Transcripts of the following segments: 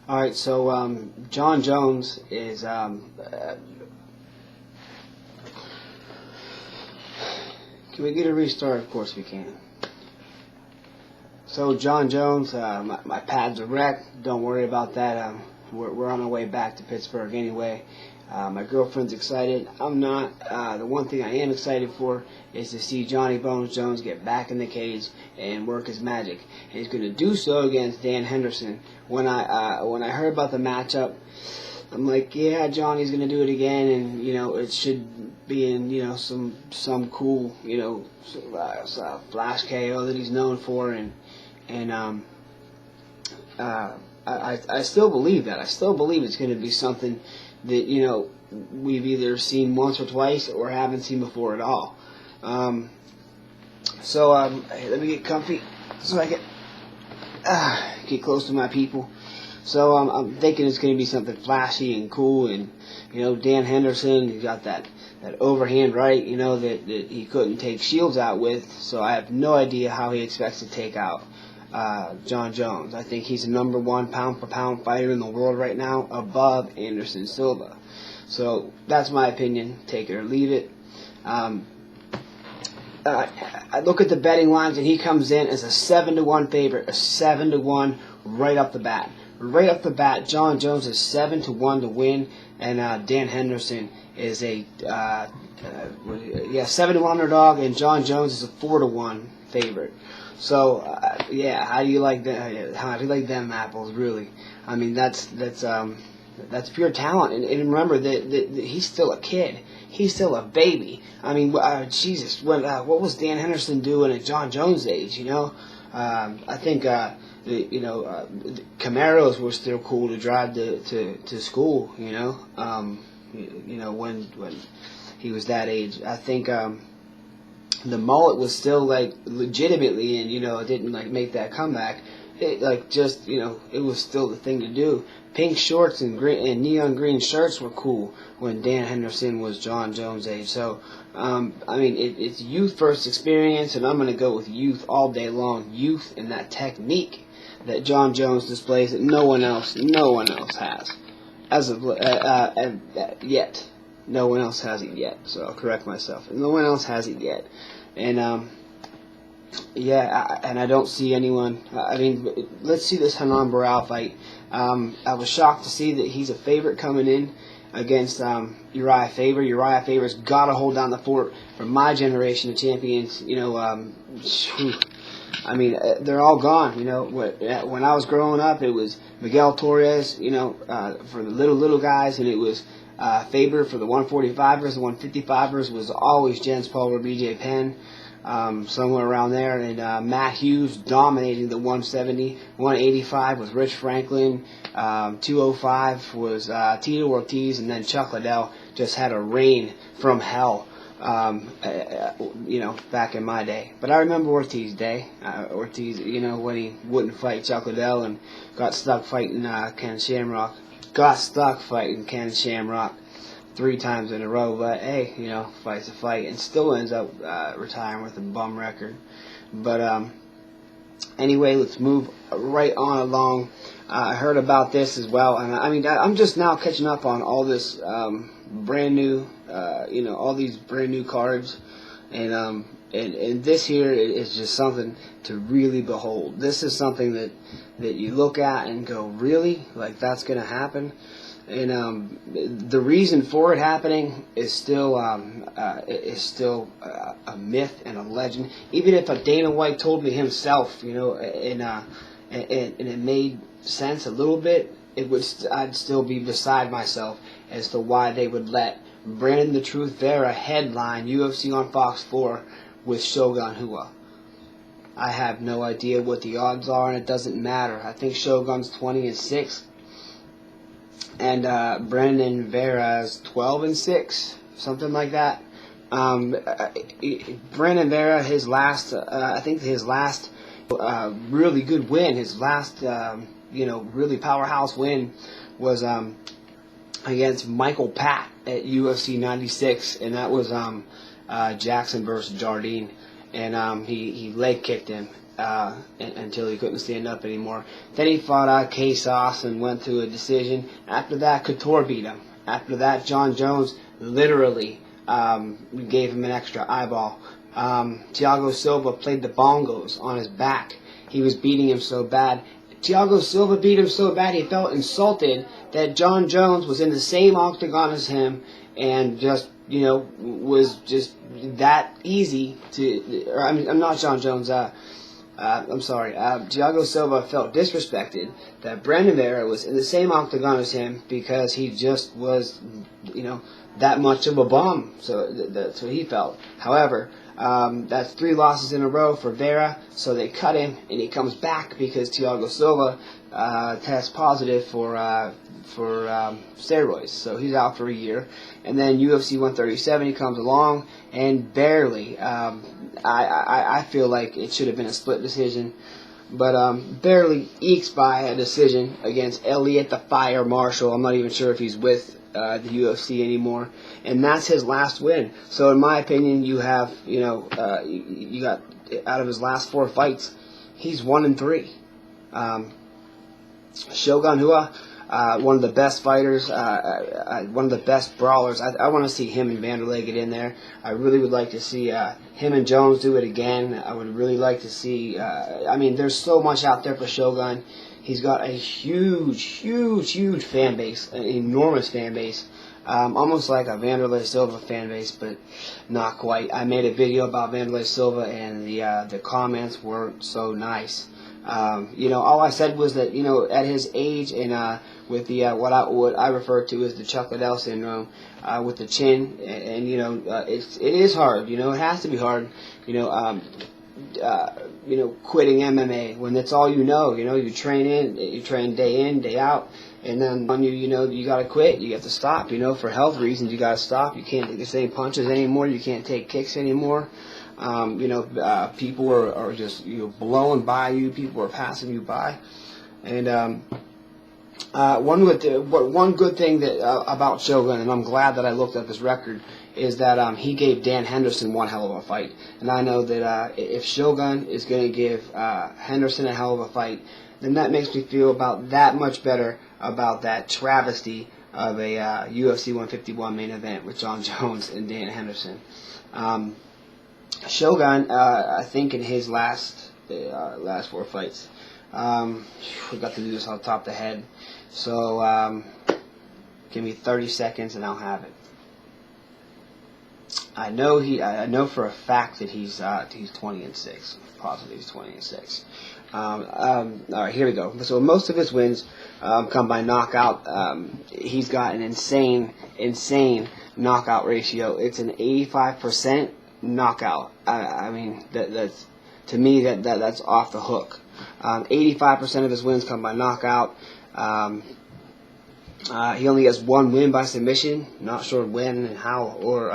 All right, so John Jones is. Can we get a restart? Of course we can. So John Jones, my pads are wrecked. Don't worry about that. We're on our way back to Pittsburgh anyway. My girlfriend's excited. I'm not. The one thing I am excited for is to see Johnny Bones Jones get back in the cage and work his magic. And he's going to do so against Dan Henderson. When I heard about the matchup, I'm like, yeah, Johnny's going to do it again, and it should be in some cool flash KO that he's known for, and I still believe that. I still believe it's going to be something that we've either seen once or twice or haven't seen before at all. Hey, let me get comfy so I can get close to my people. So I'm thinking it's going to be something flashy and cool, and Dan Henderson, he got that overhand right, that he couldn't take Shields out with. So I have no idea how he expects to take out John Jones. I think he's the number one pound-for-pound fighter in the world right now, above Anderson Silva. So that's my opinion. Take it or leave it. I look at the betting lines, and he comes in as a 7-1 favorite, a 7-1 right off the bat. Right off the bat, John Jones is 7-1 to win, and Dan Henderson is a 7-1 underdog, and John Jones is a 4-1 favorite. So how do you like that? How do you like them apples? Really, I mean that's pure talent, and remember that he's still a kid. He's still a baby. I mean, Jesus, what was Dan Henderson doing at John Jones' age? I think Camaros were still cool to drive to school. When he was that age. I think the mullet was still legitimately, and it didn't make that comeback. It it was still the thing to do. Pink shorts and neon green shirts were cool when Dan Henderson was John Jones' age. So it's youth first experience, and I'm going to go with youth all day long. Youth and that technique that John Jones displays that no one else has as of yet. No one else has it yet. So I'll correct myself. No one else has it yet, and and I don't see anyone. Let's see this Hanan Barao fight. I was shocked to see that he's a favorite coming in against Uriah Faber. Uriah Faber's got to hold down the fort for my generation of champions. They're all gone. When I was growing up, it was Miguel Torres, for the little guys, and it was Faber for the 145ers. The 155ers was always Jens Paul or BJ Penn. Somewhere around there, and Matt Hughes dominating the 170, 185 was Rich Franklin, 205 was Tito Ortiz, and then Chuck Liddell just had a reign from hell, back in my day. But I remember Ortiz's day. Ortiz, when he wouldn't fight Chuck Liddell and got stuck fighting Ken Shamrock. 3 times in a row, but hey, fight's a fight, and still ends up retiring with a bum record. But anyway, let's move right on along. I heard about this as well, and I'm just now catching up on all this brand new, all these brand new cards, and this here is just something to really behold. This is something that you look at and go, really, that's gonna happen. And the reason for it happening is still a myth and a legend. Even if a Dana White told me himself, and it made sense a little bit, I'd still be beside myself as to why they would let Brandon "The Truth" Vera headline UFC on Fox 4 with Shogun Hua. I have no idea what the odds are, and it doesn't matter. I think Shogun's 20-6. And Brandon Vera's 12-6, something like that. Brandon Vera, his last really good win, his last really powerhouse win was against Michael Pat at UFC 96, and that was Jackson versus Jardine, and he leg kicked him. until he couldn't stand up anymore. Then he fought K-Sauce and went to a decision. After that, Couture beat him. After that, John Jones literally gave him an extra eyeball. Thiago Silva played the bongos on his back. He was beating him so bad. Thiago Silva beat him so bad he felt insulted that John Jones was in the same octagon as him and just, was just that easy to... I'm not John Jones. I'm sorry. Thiago Silva felt disrespected that Brandon Vera was in the same octagon as him because he just was, that much of a bum. So that's what he felt. However, that's 3 losses in a row for Vera, so they cut him, and he comes back because Thiago Silva tests positive for steroids, so he's out for a year. And then UFC 137, he comes along, and barely, I feel like it should have been a split decision, but barely ekes by a decision against Elliot the Fire Marshall. I'm not even sure if he's with the UFC anymore, and that's his last win. So in my opinion, you have, you got, out of his last 4 fights, he's 1-3. Shogun Hua, one of the best fighters, one of the best brawlers. I want to see him and Vanderlei get in there. I really would like to see him and Jones do it again. I would really like to see, there's so much out there for Shogun. He's got a huge fan base, an enormous fan base, almost like a Vanderlei Silva fan base, but not quite. I made a video about Vanderlei Silva, and the comments weren't so nice. All I said was that, at his age and with the what I refer to as the Chuck Liddell syndrome, with the chin, and it is hard. It has to be hard. Quitting MMA when that's all you train day in, day out, and then on you gotta quit, you have to stop, for health reasons you gotta stop. You can't take the same punches anymore, you can't take kicks anymore. People are just blowing by you, people are passing you by, and one good thing that about Shogun, and I'm glad that I looked up his record, is that he gave Dan Henderson one hell of a fight. And I know that if Shogun is going to give Henderson a hell of a fight, then that makes me feel about that much better about that travesty of a UFC 151 main event with John Jones and Dan Henderson. Shogun, I think in his last 4 fights, we got to do this on top of the head. So give me 30 seconds and I'll have it. I know for a fact that he's 20-6. Positive he's 20-6. All right, here we go. So most of his wins come by knockout. He's got an insane knockout ratio. It's an 85% knockout. That's to me that's off the hook. 85% of his wins come by knockout. He only has 1 win by submission. Not sure when and how. Or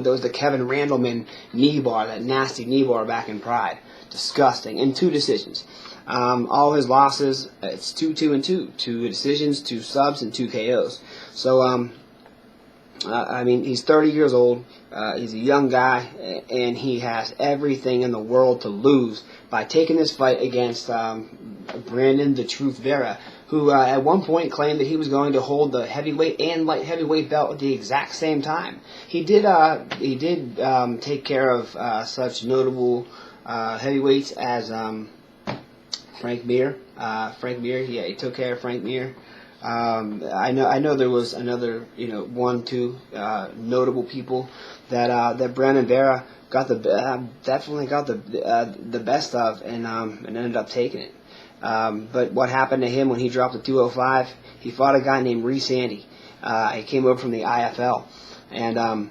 there was the Kevin Randleman knee bar, that nasty knee bar back in Pride. Disgusting. And 2 decisions. All his losses, it's 2-2-2. 2 decisions, 2 subs, and 2 KOs. So he's 30 years old. He's a young guy, and he has everything in the world to lose by taking this fight against Brandon "The Truth" Vera, who at one point claimed that he was going to hold the heavyweight and light heavyweight belt at the exact same time. He did take care of such notable heavyweights as Frank Mir. He took care of Frank Mir. I know there was another 1-2 notable people that Brandon Vera definitely got the best of and ended up taking it. But what happened to him when he dropped to 205? He fought a guy named Reese Andy. He came over from the IFL, and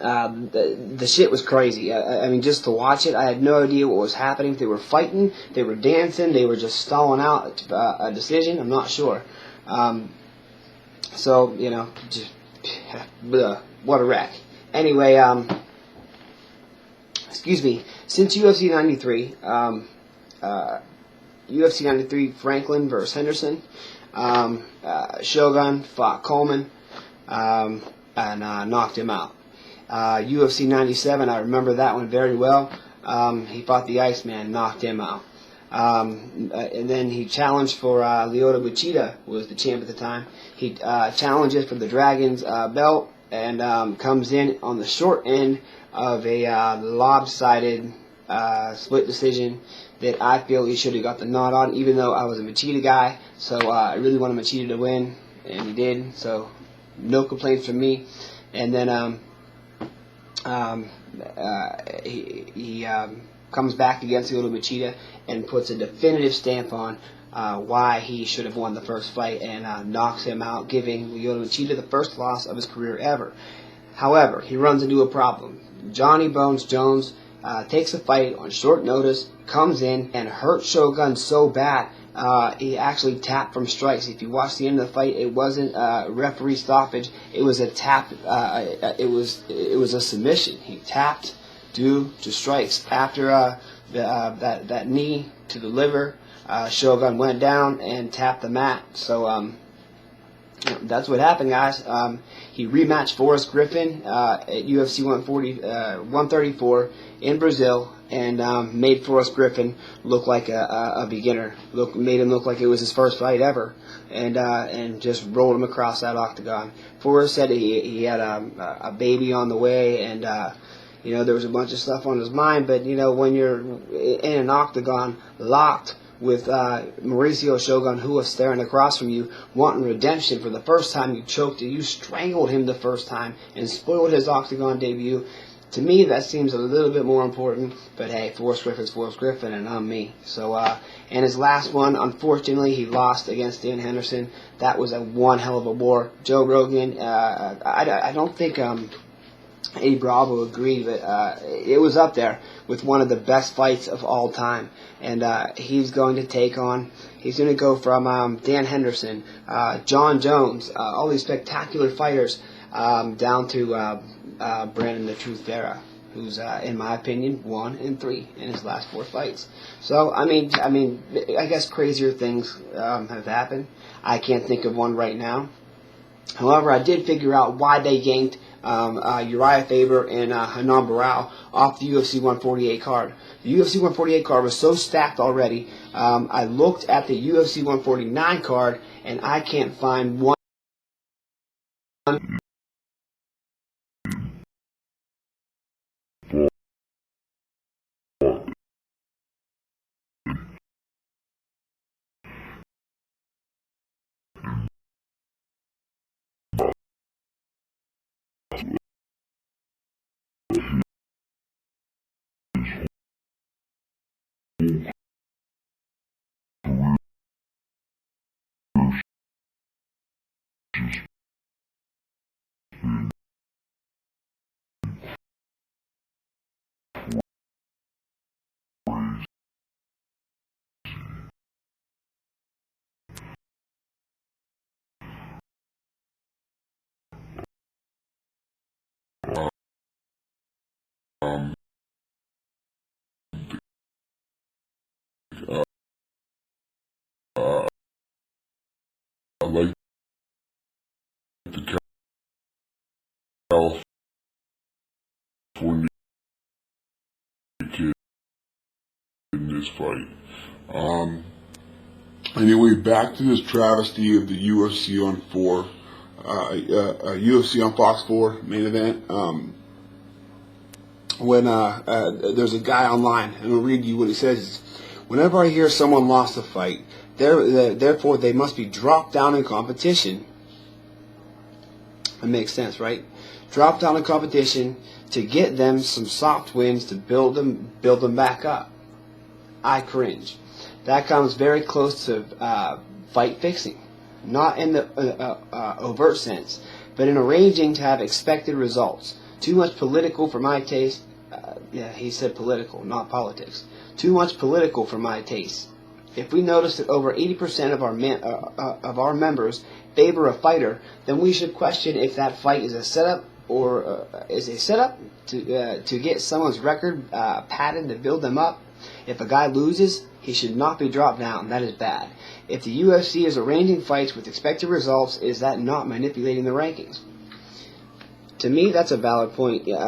the shit was crazy. Just to watch it, I had no idea what was happening. They were fighting, they were dancing, they were just stalling out a decision. I'm not sure. Just what a wreck. Anyway, excuse me. Since UFC 93, UFC 93 Franklin versus Henderson, Shogun fought Coleman and knocked him out. UFC 97, I remember that one very well. He fought the Iceman, knocked him out. And then he challenged for Lyoto Machida, who was the champ at the time. He challenges for the Dragon's belt and comes in on the short end of a lopsided split decision that I feel he should have got the nod on, even though I was a Machida guy. So I really wanted Machida to win, and he did. So no complaints from me. And then he comes back against Lyoto Machida and puts a definitive stamp on why he should have won the first fight and knocks him out, giving Lyoto Machida the first loss of his career ever. However, he runs into a problem. Johnny Bones Jones takes a fight on short notice, comes in, and hurt Shogun so bad he actually tapped from strikes. If you watch the end of the fight, it wasn't referee stoppage. It was a tap. It was a submission. He tapped due to strikes. After that knee to the liver, Shogun went down and tapped the mat. So that's what happened, guys. He rematched Forrest Griffin at UFC 134 in Brazil, and made Forrest Griffin look like a beginner. Made him look like it was his first fight ever, and just rolled him across that octagon. Forrest said he had a baby on the way, and there was a bunch of stuff on his mind. But when you're in an octagon locked with Mauricio Shogun, who was staring across from you, wanting redemption for the first time, you choked it, you strangled him the first time, and spoiled his octagon debut. To me, that seems a little bit more important, but hey, Forrest Griffin's Forrest Griffin, and I'm me. So, and his last one, unfortunately, he lost against Dan Henderson. That was one hell of a war. Joe Rogan, I don't think A. Bravo agreed, but it was up there with one of the best fights of all time. And he's going to go from Dan Henderson, John Jones, all these spectacular fighters, down to Brandon the Truth Vera, who's, in my opinion, 1-3 in his last 4 fights. So, I guess crazier things have happened. I can't think of one right now. However, I did figure out why they yanked Uriah Faber and Hanan Barao off the UFC 148 card. The UFC 148 card was so stacked already. I looked at the UFC 149 card, and I can't find one. I like the California kid in this fight. Anyway, back to this travesty of the UFC on UFC on Fox 4 main event. When there's a guy online, and I'll read you what he says. Whenever I hear someone lost a fight, therefore they must be dropped down in competition. It makes sense, right? Drop down in competition to get them some soft wins to build them back up. I cringe. That comes very close to fight fixing, not in the overt sense, but in arranging to have expected results. Too much political for my taste. Yeah, he said political, not politics. Too much political for my taste. If we notice that over 80% of our members favor a fighter, then we should question if that fight is a setup or is a setup to get someone's record padded to build them up. If a guy loses, he should not be dropped down. That is bad. If the UFC is arranging fights with expected results, is that not manipulating the rankings? To me, that's a valid point. Yeah,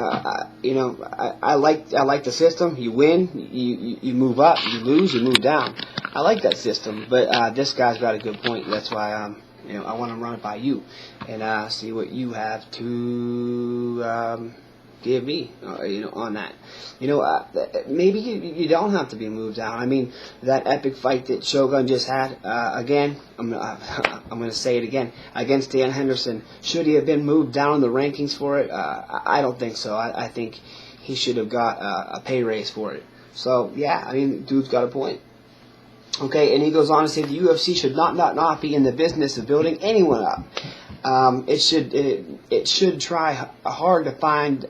I like the system. You win, you move up. You lose, you move down. I like that system. But this guy's got a good point. That's why I want to run it by you and see what you have to give me, on that. Maybe you don't have to be moved down. I mean, that epic fight that Shogun just had, again, I'm going to say it again, against Dan Henderson, should he have been moved down in the rankings for it? I don't think so. I think he should have got a pay raise for it. So, yeah, I mean, dude's got a point. Okay, and he goes on to say the UFC should not be in the business of building anyone up. It should try hard to find.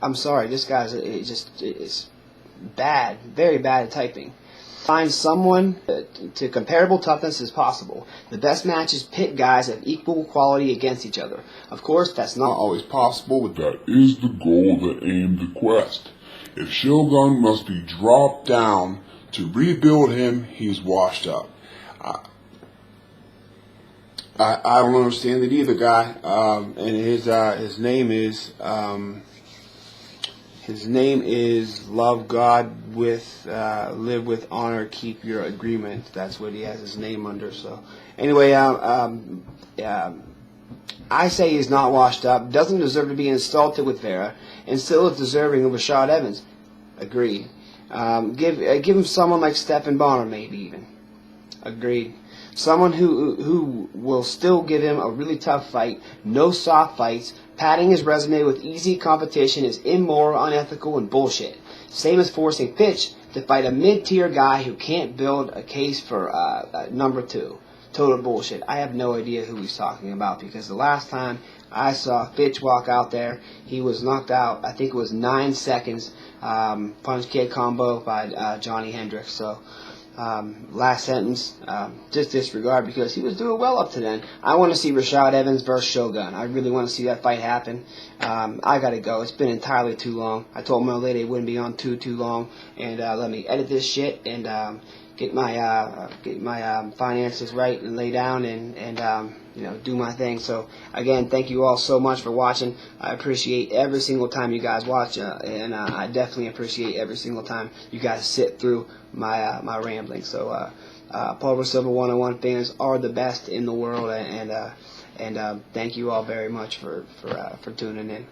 I'm sorry, this guy's it's bad, very bad at typing. Find someone to comparable toughness as possible. The best matches pit guys of equal quality against each other. Of course, that's not always possible, but that is the goal, the aim, the quest. If Shogun must be dropped down to rebuild him, he's washed up. I don't understand it either, guy. And his name is Love God with Live with Honor, Keep Your Agreement. That's what he has his name under. So anyway, I say he's not washed up. Doesn't deserve to be insulted with Vera, and still is deserving of Rashad Evans. Agreed. Give him someone like Stephen Bonner, maybe even. Agreed. Someone who will still give him a really tough fight, no soft fights. Padding his resume with easy competition is immoral, unethical, and bullshit. Same as forcing Fitch to fight a mid-tier guy who can't build a case for number 2. Total bullshit. I have no idea who he's talking about, because the last time I saw Fitch walk out there, he was knocked out, I think it was 9 seconds, punch kick combo by Johnny Hendricks. So last sentence, just disregard, because he was doing well up to then. I want to see Rashad Evans versus Shogun. I really want to see that fight happen. I gotta go. It's been entirely too long. I told my lady it wouldn't be on too long, and let me edit this shit and get my finances right and lay down and do my thing. So again, thank you all so much for watching. I appreciate every single time you guys watch, and I definitely appreciate every single time you guys sit through my rambling. So Paul Silva 101 fans are the best in the world, and thank you all very much for tuning in.